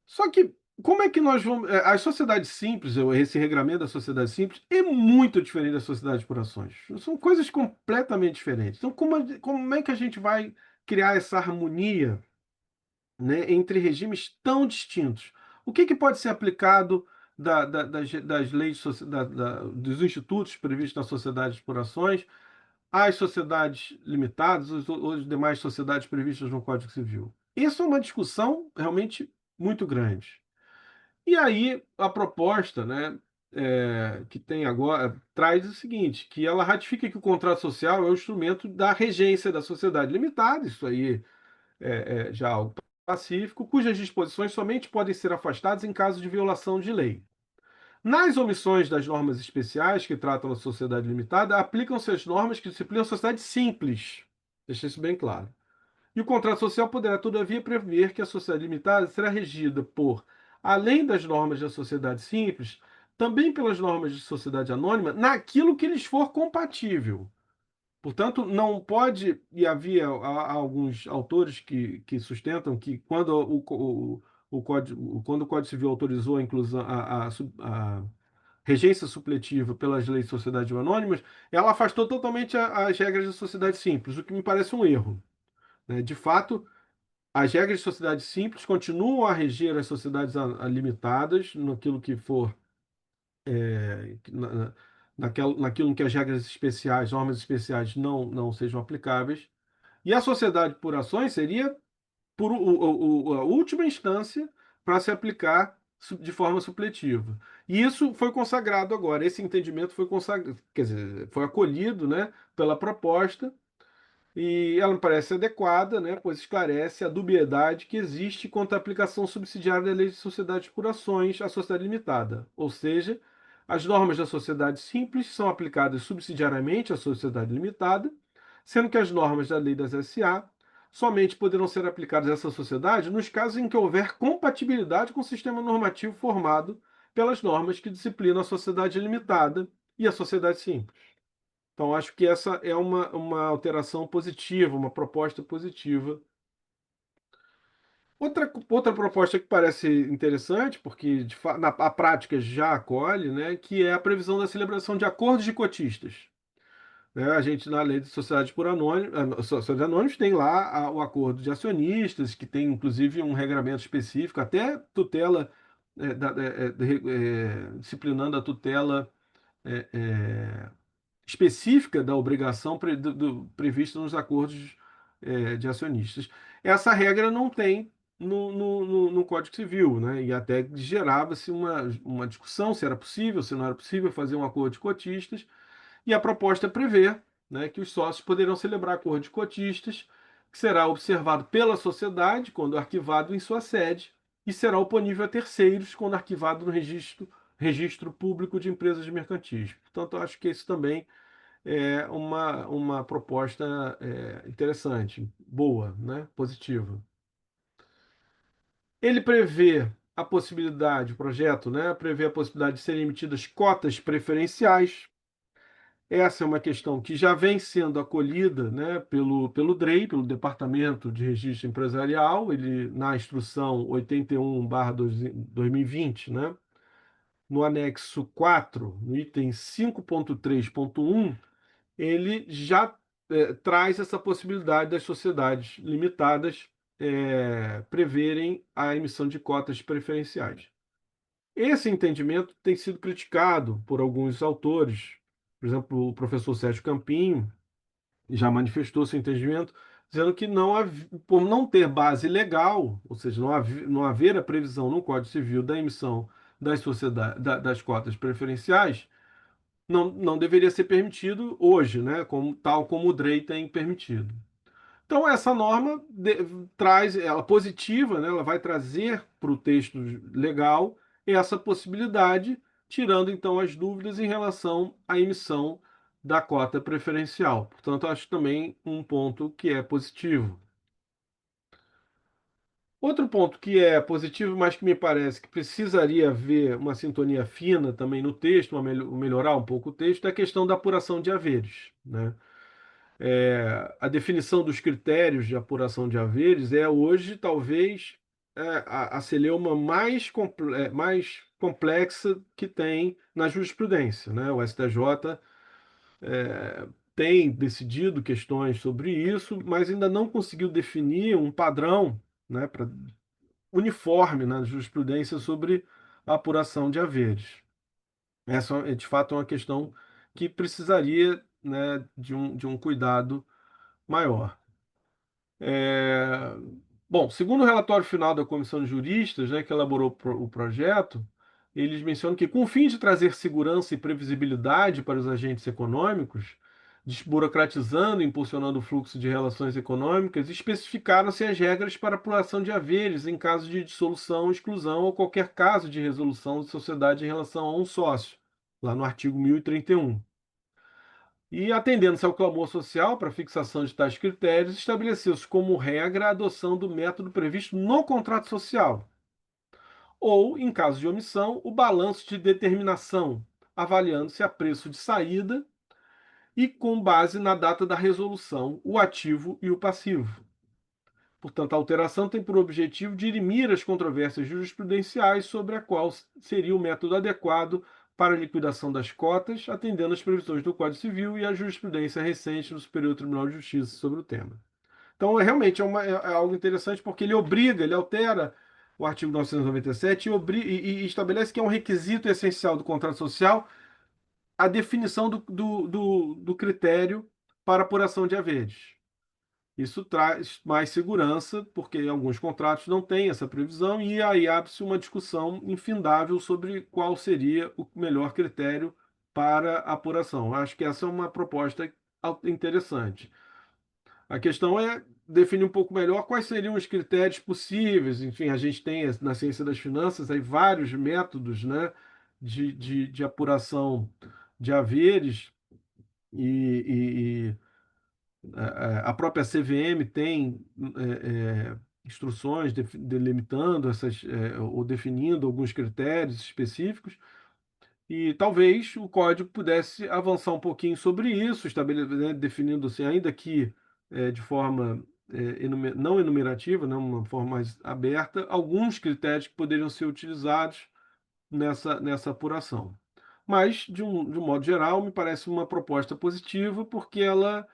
Só que, como é que nós vamos. As sociedades simples, esse regramento da sociedade simples, é muito diferente das sociedades por ações. São coisas completamente diferentes. Então, como é que a gente vai criar essa harmonia, né, entre regimes tão distintos? O que pode ser aplicado das leis, dos institutos previstos nas sociedades por ações às sociedades limitadas, ou demais sociedades previstas no Código Civil? Isso é uma discussão realmente muito grande. E aí a proposta, né, que tem agora traz o seguinte, que ela ratifica que o contrato social é o instrumento da regência da sociedade limitada, isso aí já algo pacífico, cujas disposições somente podem ser afastadas em caso de violação de lei. Nas omissões das normas especiais que tratam a sociedade limitada, aplicam-se as normas que disciplinam a sociedade simples. Deixa isso bem claro. E o contrato social poderá, todavia, prever que a sociedade limitada será regida por, além das normas da sociedade simples, também pelas normas de sociedade anônima, naquilo que lhes for compatível. Portanto, não pode, e havia alguns autores que sustentam que quando quando o Código Civil autorizou a inclusão, a regência supletiva pelas leis de sociedades anônimas, ela afastou totalmente as regras da sociedade simples, o que me parece um erro, né? De fato, as regras de sociedade simples continuam a reger as sociedades limitadas, naquilo que for, naquilo em que as regras especiais, normas especiais não sejam aplicáveis. E a sociedade por ações seria a última instância para se aplicar de forma supletiva. E isso foi consagrado agora, esse entendimento foi consagrado, quer dizer, foi acolhido, né, pela proposta, e ela me parece adequada, né, pois esclarece a dubiedade que existe quanto à aplicação subsidiária da lei de sociedades por ações à sociedade limitada. Ou seja, as normas da sociedade simples são aplicadas subsidiariamente à sociedade limitada, sendo que as normas da lei das SA somente poderão ser aplicadas a essa sociedade nos casos em que houver compatibilidade com o sistema normativo formado pelas normas que disciplinam a sociedade limitada e a sociedade simples. Então, acho que essa é uma alteração positiva, uma proposta positiva. Outra proposta que parece interessante, porque a prática já acolhe, né, que é a previsão da celebração de acordos de cotistas. Né? A gente, na lei de sociedades por anônimos, sociedades anônimas, tem lá o acordo de acionistas, que tem inclusive um regramento específico, até tutela, disciplinando a tutela. é, é, específica da obrigação prevista nos acordos de acionistas. Essa regra não tem no Código Civil, né? E até gerava-se uma discussão se era possível, se não era possível fazer um acordo de cotistas, e a proposta prevê, né, que os sócios poderão celebrar acordo de cotistas, que será observado pela sociedade quando arquivado em sua sede e será oponível a terceiros quando arquivado no registro público de empresas mercantis. Portanto, eu acho que isso também é uma proposta interessante, boa, né? Positiva. Ele prevê a possibilidade, o projeto, né, prevê a possibilidade de serem emitidas cotas preferenciais. Essa é uma questão que já vem sendo acolhida, né, pelo DREI, pelo Departamento de Registro Empresarial, ele na instrução 81/2020, né, no anexo 4, no item 5.3.1, ele já traz essa possibilidade das sociedades limitadas preverem a emissão de cotas preferenciais. Esse entendimento tem sido criticado por alguns autores, por exemplo, o professor Sérgio Campinho já manifestou seu entendimento, dizendo que por não ter base legal, ou seja, não haver a previsão no Código Civil da emissão das cotas preferenciais, não deveria ser permitido hoje, né? Tal como o DREI tem permitido. Então, essa norma traz ela positiva, né? Ela vai trazer para o texto legal essa possibilidade, tirando então as dúvidas em relação à emissão da cota preferencial. Portanto, acho também um ponto que é positivo. Outro ponto que é positivo, mas que me parece que precisaria haver uma sintonia fina também no texto, melhorar um pouco o texto, é a questão da apuração de haveres, né? A definição dos critérios de apuração de haveres é hoje talvez a celeuma mais complexa que tem na jurisprudência, né? O STJ tem decidido questões sobre isso, mas ainda não conseguiu definir um padrão, né, uniforme na jurisprudência sobre a apuração de haveres. Essa é, de fato, uma questão que precisaria, né, de um cuidado maior. Bom, segundo o relatório final da Comissão de Juristas, né, que elaborou o projeto, eles mencionam que, com o fim de trazer segurança e previsibilidade para os agentes econômicos, desburocratizando e impulsionando o fluxo de relações econômicas, especificaram-se as regras para apuração de haveres em caso de dissolução, exclusão ou qualquer caso de resolução de sociedade em relação a um sócio, lá no artigo 1031. E, atendendo-se ao clamor social para a fixação de tais critérios, estabeleceu-se como regra a adoção do método previsto no contrato social, ou, em caso de omissão, o balanço de determinação, avaliando-se a preço de saída e com base na data da resolução, o ativo e o passivo. Portanto, a alteração tem por objetivo dirimir as controvérsias jurisprudenciais sobre a qual seria o método adequado para a liquidação das cotas, atendendo às previsões do Código Civil e à jurisprudência recente do Superior Tribunal de Justiça sobre o tema. Então, realmente é algo interessante porque ele obriga, ele altera o artigo 997 e estabelece que é um requisito essencial do contrato social a definição do critério para apuração de haveres. Isso traz mais segurança, porque alguns contratos não têm essa previsão, e aí abre-se uma discussão infindável sobre qual seria o melhor critério para apuração. Acho que essa é uma proposta interessante. A questão é definir um pouco melhor quais seriam os critérios possíveis. Enfim, a gente tem na ciência das finanças aí vários métodos, né, de apuração de haveres e a própria CVM tem instruções delimitando ou definindo alguns critérios específicos, e talvez o código pudesse avançar um pouquinho sobre isso, né, definindo assim, ainda que de forma não enumerativa, né, uma forma mais aberta, alguns critérios que poderiam ser utilizados nessa apuração. Mas, de um modo geral, me parece uma proposta positiva, porque ela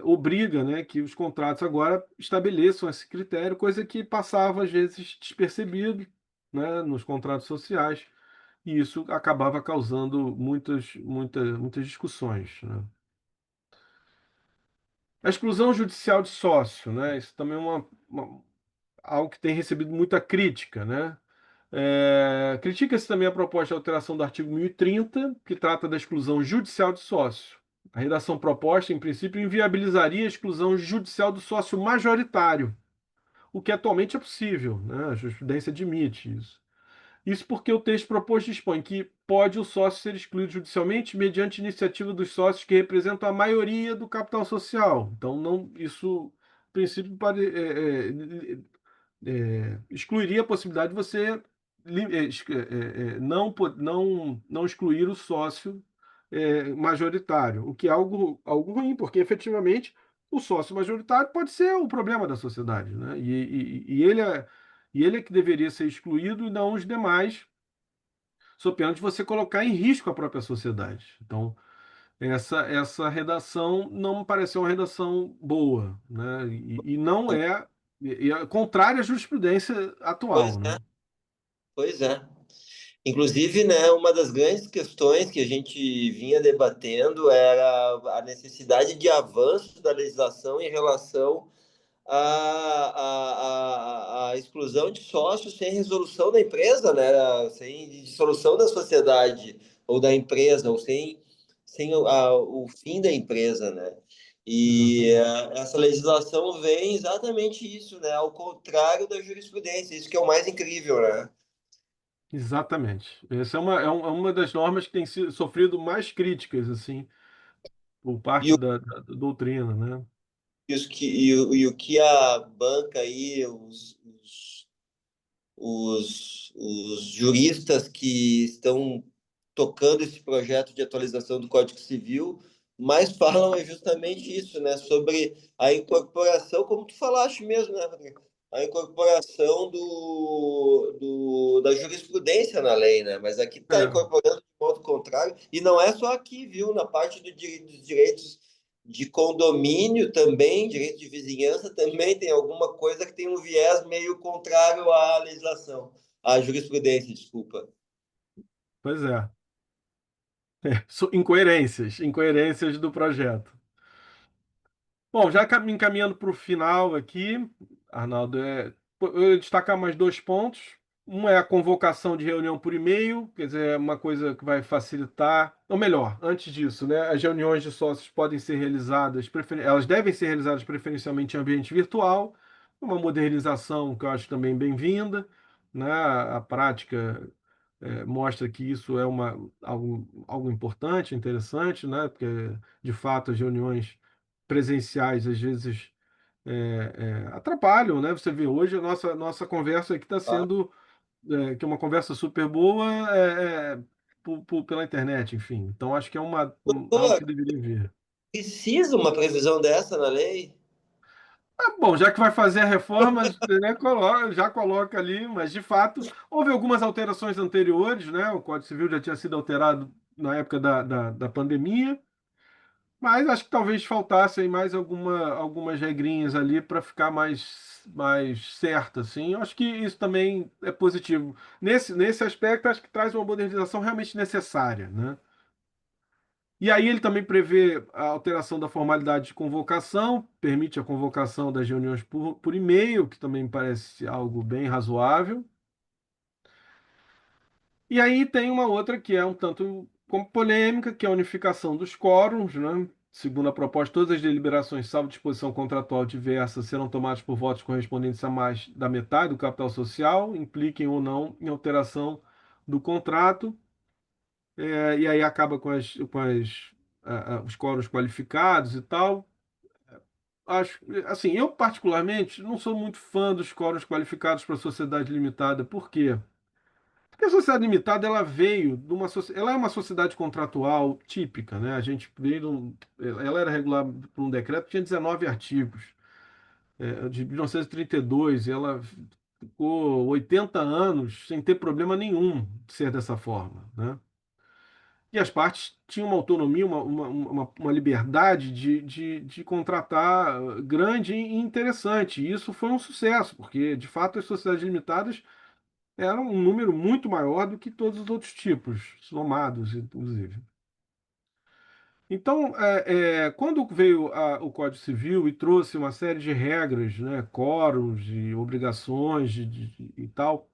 obriga, né, que os contratos agora estabeleçam esse critério, coisa que passava às vezes despercebido, né, nos contratos sociais, e isso acabava causando muitas discussões, né? A exclusão judicial de sócio, né? Isso também é algo que tem recebido muita crítica, né? Critica-se também a proposta de alteração do artigo 1030, que trata da exclusão judicial de sócio. A redação proposta, em princípio, inviabilizaria a exclusão judicial do sócio majoritário, o que atualmente é possível, né? A jurisprudência admite isso. Isso porque o texto proposto dispõe que pode o sócio ser excluído judicialmente mediante iniciativa dos sócios que representam a maioria do capital social. Então, não, isso, em princípio, excluiria a possibilidade de você não excluir o sócio majoritário, o que é algo ruim, porque efetivamente o sócio majoritário pode ser o problema da sociedade, né? E ele é que deveria ser excluído e não os demais, sob pena de você colocar em risco a própria sociedade. Então, essa redação não me pareceu uma redação boa, né? E não é contrária à jurisprudência Pois atual, é, né? pois é. Inclusive, né, uma das grandes questões que a gente vinha debatendo era a necessidade de avanço da legislação em relação à exclusão de sócios sem resolução da empresa, né, sem dissolução da sociedade ou da empresa, ou sem o fim da empresa, né? E Exatamente. essa legislação vem exatamente isso, né, ao contrário da jurisprudência, isso que é o mais incrível, né? Exatamente. Essa é uma das normas que tem sofrido mais críticas, assim, por E parte o, da doutrina, né? e o que a banca aí, os juristas que estão tocando esse projeto de atualização do Código Civil, mais falam é justamente isso, né? Sobre a incorporação, como tu falaste mesmo, né, Rodrigo? A incorporação da jurisprudência na lei, né? Mas aqui está É, incorporando de modo contrário, e não é só aqui, viu? Na parte dos direitos de condomínio também, direito de vizinhança também tem alguma coisa que tem um viés meio contrário à legislação, à jurisprudência, desculpa. pois é. Incoerências do projeto. Bom, já me encaminhando para o final aqui, Arnaldo, eu ia destacar mais dois pontos. uma é a convocação de reunião por e-mail, quer dizer, é uma coisa que vai facilitar, ou melhor, antes disso, né, as reuniões de sócios podem ser realizadas, elas devem ser realizadas preferencialmente em ambiente virtual, uma modernização que eu acho também bem-vinda, né, a prática mostra que isso é algo importante, interessante, né, porque de fato as reuniões presenciais às vezes atrapalham, né? Você vê hoje a nossa conversa aqui está Tá? sendo que é uma conversa super boa pela internet, enfim. Então acho que é algo Doutor, que deveria vir. precisa uma previsão dessa na lei? Bom, já que vai fazer a reforma, né, já coloca ali, mas de fato houve algumas alterações anteriores, né? O Código Civil já tinha sido alterado na época da pandemia. Mas acho que talvez faltassem mais algumas regrinhas ali para ficar mais certo, assim. Eu acho que isso também é positivo. Nesse aspecto, acho que traz uma modernização realmente necessária, né? E aí ele também prevê a alteração da formalidade de convocação, permite a convocação das reuniões por e-mail, que também me parece algo bem razoável. E aí tem uma outra que é um tanto como polêmica, que é a unificação dos quóruns, né? Segundo a proposta, todas as deliberações, salvo disposição contratual diversa, serão tomadas por votos correspondentes a mais da metade do capital social, impliquem ou não em alteração do contrato, e aí acaba os quóruns qualificados e tal. Acho, assim, eu particularmente não sou muito fã dos quóruns qualificados para sociedade limitada, por quê? Porque a sociedade limitada ela veio de ela é uma sociedade contratual típica, né? A gente veio ela era regulada por um decreto que tinha 19 artigos, de 1932, e ela ficou 80 anos sem ter problema nenhum de ser dessa forma, né? E as partes tinham uma autonomia, uma liberdade de contratar grande e interessante. E isso foi um sucesso, porque de fato as sociedades limitadas era um número muito maior do que todos os outros tipos, somados, inclusive. Então, quando veio o Código Civil e trouxe uma série de regras, né, quóruns e obrigações e tal,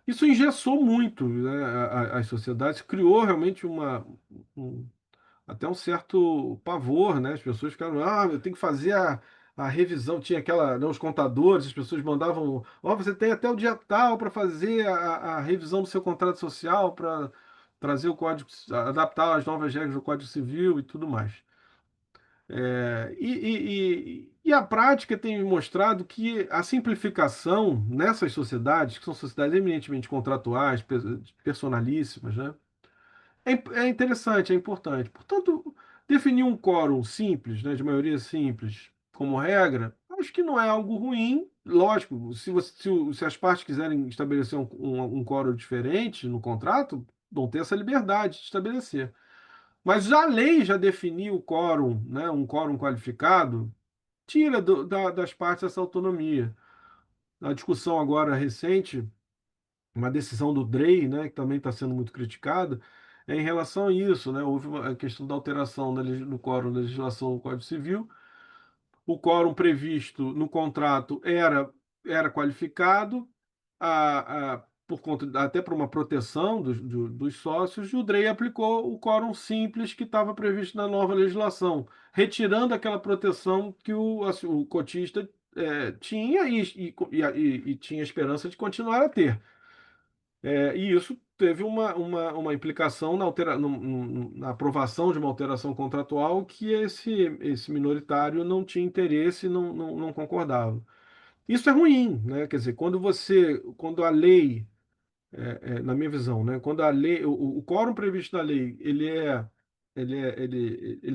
isso engessou muito, né, as sociedades, criou realmente um, até um certo pavor, né? As pessoas ficaram, eu tenho que fazer a revisão. Tinha aquela, né, os contadores, as pessoas mandavam, você tem até o dia tal para fazer a revisão do seu contrato social, para trazer o código, adaptar as novas regras do Código Civil e tudo mais. E a prática tem mostrado que a simplificação nessas sociedades, que são sociedades eminentemente contratuais, personalíssimas, né? É interessante, é importante. Portanto, definir um quórum simples, né, de maioria simples, como regra, acho que não é algo ruim. Lógico, se as partes quiserem estabelecer um quórum diferente no contrato, vão ter essa liberdade de estabelecer. Mas a lei já definiu o quórum, né, um quórum qualificado, tira das partes essa autonomia. A discussão agora recente, uma decisão do DREI, né, que também está sendo muito criticada, é em relação a isso, né? Houve a questão da alteração no quórum da legislação do Código Civil. O quórum previsto no contrato era qualificado, por conta, até por uma proteção dos sócios, e o DREI aplicou o quórum simples que estava previsto na nova legislação, retirando aquela proteção que o cotista tinha e tinha esperança de continuar a ter. E isso teve uma implicação na aprovação de uma alteração contratual que esse minoritário não tinha interesse e não concordava. Isso é ruim, né? Quer dizer, quando a lei, na minha visão, né? Quando a lei, o quórum previsto na lei, ele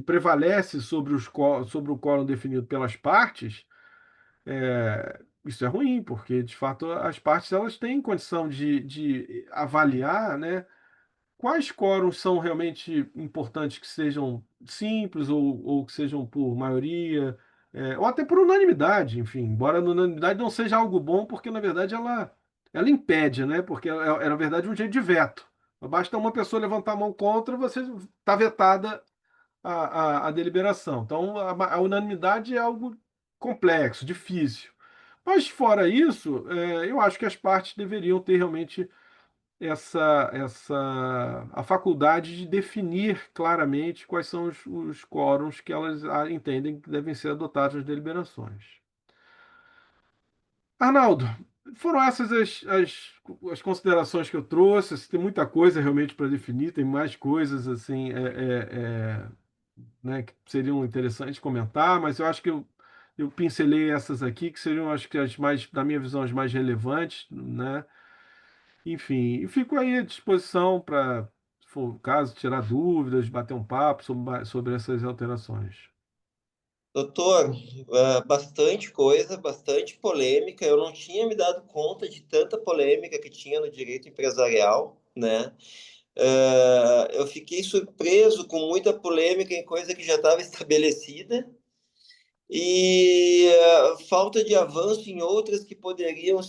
prevalece sobre o quórum definido pelas partes. Isso é ruim, porque de fato as partes elas têm condição de avaliar, né, quais quóruns são realmente importantes que sejam simples ou que sejam por maioria, ou até por unanimidade, enfim, embora a unanimidade não seja algo bom, porque na verdade ela impede, né, porque é na verdade um jeito de veto. Basta uma pessoa levantar a mão contra, você está vetada a deliberação. Então a unanimidade é algo complexo, difícil. Mas fora isso, eu acho que as partes deveriam ter realmente a faculdade de definir claramente quais são os quórums que elas entendem que devem ser adotados nas deliberações. Arnaldo, foram essas as considerações que eu trouxe. Assim, tem muita coisa realmente para definir, tem mais coisas assim, né, que seriam interessantes comentar, mas eu acho que eu pincelei essas aqui, que seriam, acho que as mais, na minha visão, as mais relevantes, né? Enfim, e fico aí à disposição para, se for o caso, tirar dúvidas, bater um papo sobre essas alterações. Doutor, bastante coisa, bastante polêmica. Eu não tinha me dado conta de tanta polêmica que tinha no direito empresarial, né? Eu fiquei surpreso com muita polêmica em coisa que já estava estabelecida e falta de avanço em outras que poderiam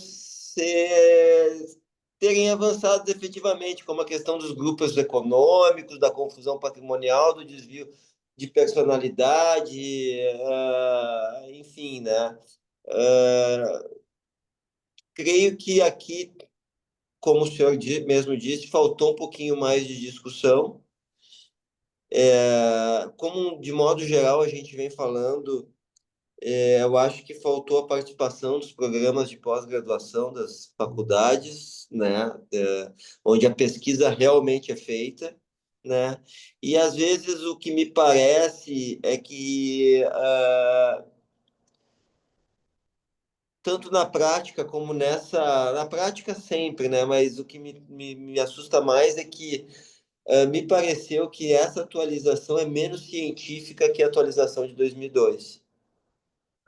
terem avançado efetivamente, como a questão dos grupos econômicos, da confusão patrimonial, do desvio de personalidade, enfim, né? Creio que aqui, como o senhor mesmo disse, faltou um pouquinho mais de discussão. Como de modo geral a gente vem falando, eu acho que faltou a participação dos programas de pós-graduação das faculdades, né, onde a pesquisa realmente é feita, né, e às vezes o que me parece é que, tanto na prática como na prática sempre, né, mas o que me assusta mais é que me pareceu que essa atualização é menos científica que a atualização de 2002,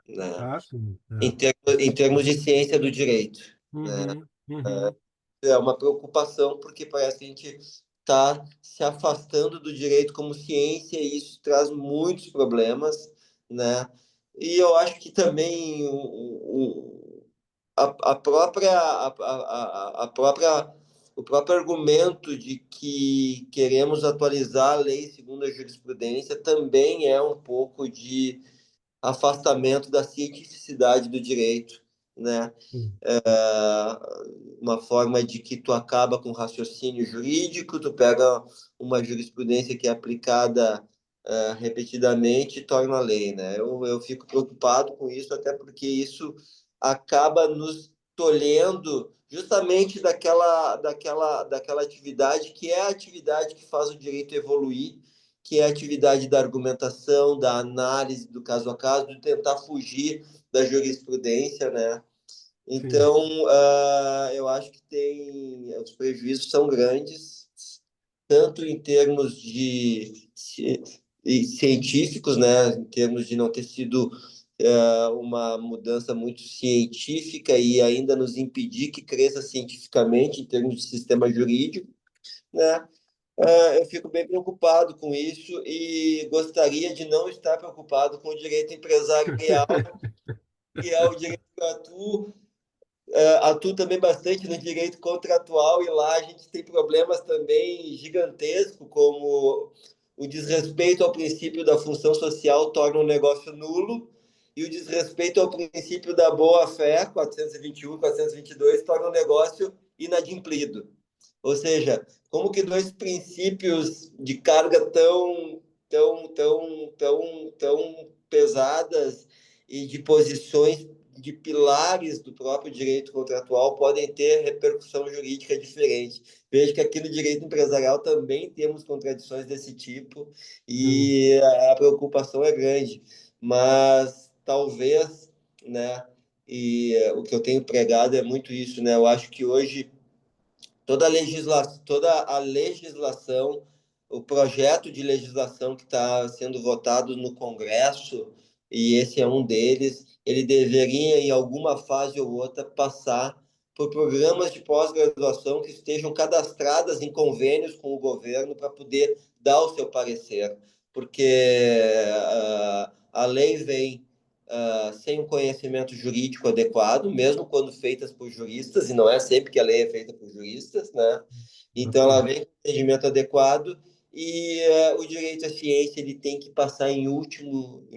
né, Ah, sim. em termos de ciência do direito, né? Uhum, uhum, É uma preocupação porque parece que a gente está se afastando do direito como ciência e isso traz muitos problemas, né? E eu acho que também a própria a própria o próprio argumento de que queremos atualizar a lei segundo a jurisprudência também é um pouco de afastamento da cientificidade do direito, né? sim, Uma forma de que tu acaba com raciocínio jurídico, tu pega uma jurisprudência que é aplicada repetidamente e torna lei, né? Eu fico preocupado com isso, até porque isso acaba nos tolhendo justamente daquela atividade que é a atividade que faz o direito evoluir, que é a atividade da argumentação, da análise do caso a caso, de tentar fugir da jurisprudência, né? sim. Então, eu acho que os prejuízos são grandes, tanto em termos científicos, né, em termos de não ter sido uma mudança muito científica e ainda nos impedir que cresça cientificamente em termos de sistema jurídico, né? Eu fico bem preocupado com isso e gostaria de não estar preocupado com o direito empresarial, que é o direito que eu atuo. Atuo também bastante no direito contratual e lá a gente tem problemas também gigantescos, como o desrespeito ao princípio da função social torna um negócio nulo e o desrespeito ao princípio da boa-fé, 421, 422, torna um negócio inadimplido. Ou seja, como que dois princípios de carga tão pesadas e de posições de pilares do próprio direito contratual podem ter repercussão jurídica diferente. Vejo que aqui no direito empresarial também temos contradições desse tipo Hum. e a preocupação é grande, mas talvez, né, o que eu tenho pregado é muito isso, né? Eu acho que hoje toda a legislação, o projeto de legislação que está sendo votado no Congresso, e esse é um deles, ele deveria, em alguma fase ou outra, passar por programas de pós-graduação que estejam cadastradas em convênios com o governo para poder dar o seu parecer, porque a lei vem sem um conhecimento jurídico adequado, mesmo quando feitas por juristas, e não é sempre que a lei é feita por juristas, né? Então, ela Exatamente. vem com entendimento adequado e o direito à ciência ele tem que passar em último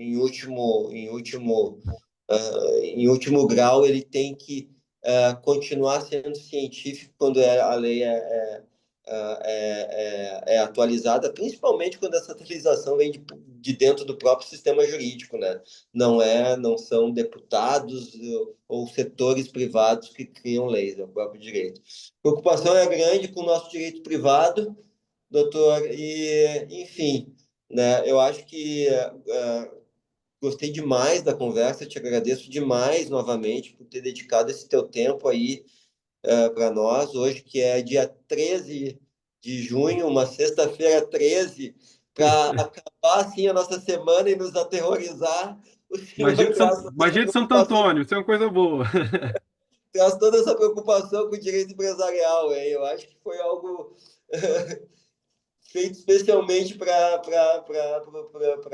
em último grau, ele tem que continuar sendo científico quando a lei é atualizada, principalmente quando essa atualização vem de dentro do próprio sistema jurídico, né? Não são deputados ou setores privados que criam leis, é o próprio direito. A preocupação é grande com o nosso direito privado, doutor, e, enfim, né, eu acho que gostei demais da conversa, te agradeço demais novamente por ter dedicado esse teu tempo aí para nós, hoje que é dia 13 de junho, uma sexta-feira 13, para acabar assim a nossa semana e nos aterrorizar. O senhor traz toda essa Magia de Santo preocupação, Antônio, isso é uma coisa boa. traz toda essa preocupação com o direito empresarial, hein? Eu acho que foi algo feito especialmente para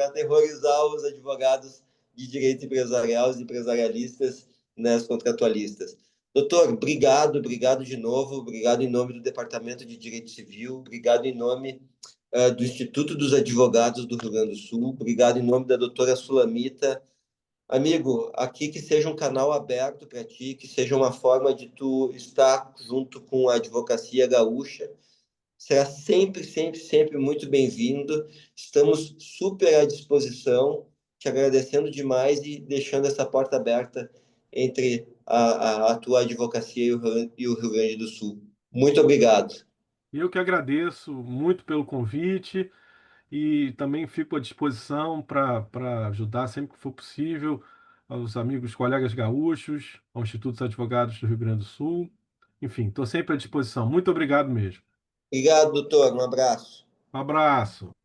aterrorizar os advogados de direito empresarial, os empresarialistas, né, os contratualistas. Doutor, obrigado de novo, obrigado em nome do Departamento de Direito Civil, obrigado em nome do Instituto dos Advogados do Rio Grande do Sul, obrigado em nome da doutora Sulamita. Amigo, aqui que seja um canal aberto para ti, que seja uma forma de tu estar junto com a advocacia gaúcha, será sempre, sempre, sempre muito bem-vindo. Estamos super à disposição, te agradecendo demais e deixando essa porta aberta entre a tua advocacia e o Rio Grande do Sul. Muito obrigado. Eu que agradeço muito pelo convite e também fico à disposição para ajudar sempre que for possível aos amigos, colegas gaúchos, ao Instituto dos Advogados do Rio Grande do Sul. Enfim, estou sempre à disposição. Muito obrigado mesmo. Obrigado, doutor. Um abraço. Um abraço.